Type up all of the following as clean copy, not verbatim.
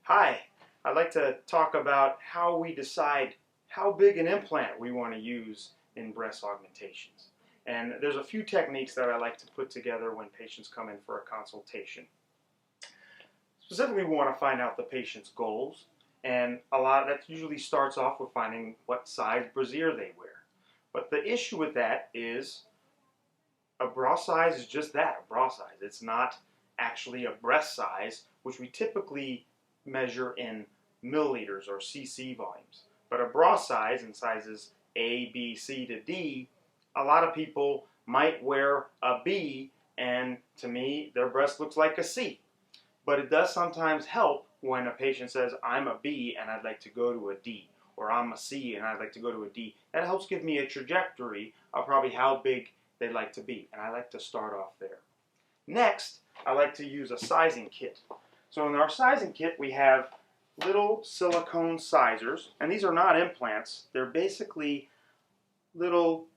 Hi, I'd like to talk about how we decide how big an implant we want to use in breast augmentations. And there's a few techniques that I like to put together when patients come in for a consultation. Specifically, we want to find out the patient's goals, and a lot of that usually starts off with finding what size brassiere they wear. But the issue with that is a bra size is just that, a bra size. It's not actually a breast size, which we typically measure in milliliters or cc volumes. But a bra size in sizes A, B, C to D, a lot of people might wear a B, and to me, their breast looks like a C. But it does sometimes help when a patient says, I'm a B and I'd like to go to a D, or I'm a C and I'd like to go to a D. That helps give me a trajectory of probably how big they'd like to be, and I like to start off there. Next, I like to use a sizing kit. So in our sizing kit, we have little silicone sizers, and these are not implants. They're basically little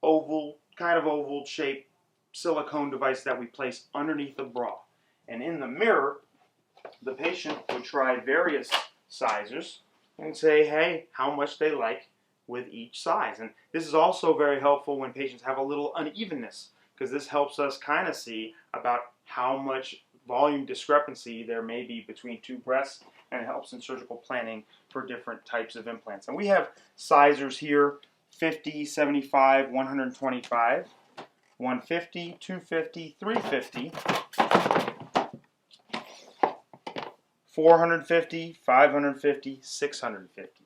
oval, kind of oval shaped silicone device that we place underneath the bra. And in the mirror, the patient would try various sizers and say, hey, how much they like with each size. And this is also very helpful when patients have a little unevenness, because this helps us kind of see about how much volume discrepancy there may be between two breasts, and it helps in surgical planning for different types of implants. And we have sizers here: 50, 75, 125, 150, 250, 350, 450, 550, 650.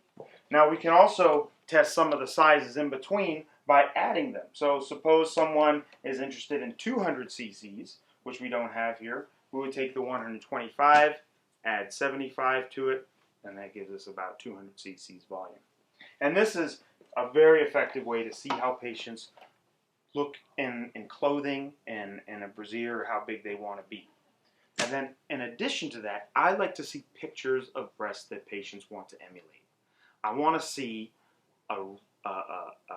Now we can also test some of the sizes in between by adding them. So suppose someone is interested in 200 cc's, which we don't have here. We would take the 125, add 75 to it, and that gives us about 200 cc's volume. And this is a very effective way to see how patients look in clothing and a brassiere, or how big they want to be. And then in addition to that, I like to see pictures of breasts that patients want to emulate. I want to see a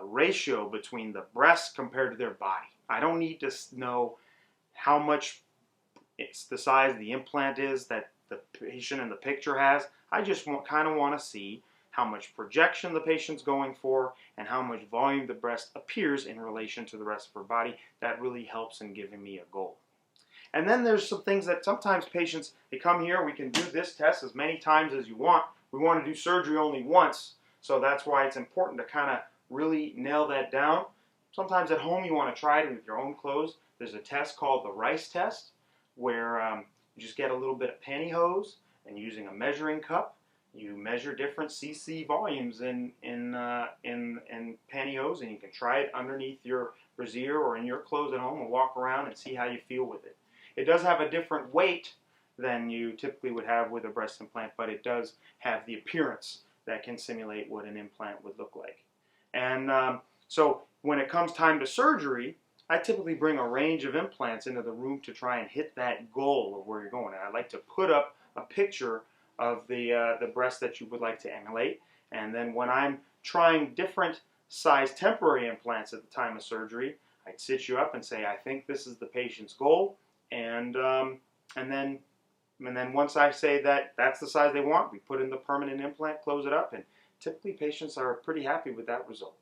ratio between the breast compared to their body. I don't need to know how much it's the size the implant is that the patient in the picture has. I just kind of want to see how much projection the patient's going for and how much volume the breast appears in relation to the rest of her body. That really helps in giving me a goal. And then there's some things that sometimes patients, they come here, we can do this test as many times as you want. We want to do surgery only once, so that's why it's important to kind of really nail that down. Sometimes at home you want to try it with your own clothes. There's a test called the Rice test, where you just get a little bit of pantyhose, and using a measuring cup, you measure different cc volumes in pantyhose, and you can try it underneath your brassiere or in your clothes at home and walk around and see how you feel with it. It does have a different weight than you typically would have with a breast implant, but it does have the appearance that can simulate what an implant would look like. And so when it comes time to surgery, I typically bring a range of implants into the room to try and hit that goal of where you're going. And I like to put up a picture of the breast that you would like to emulate. And then when I'm trying different size temporary implants at the time of surgery, I'd sit you up and say, I think this is the patient's goal. And then once I say that that's the size they want, we put in the permanent implant, close it up, and typically patients are pretty happy with that result.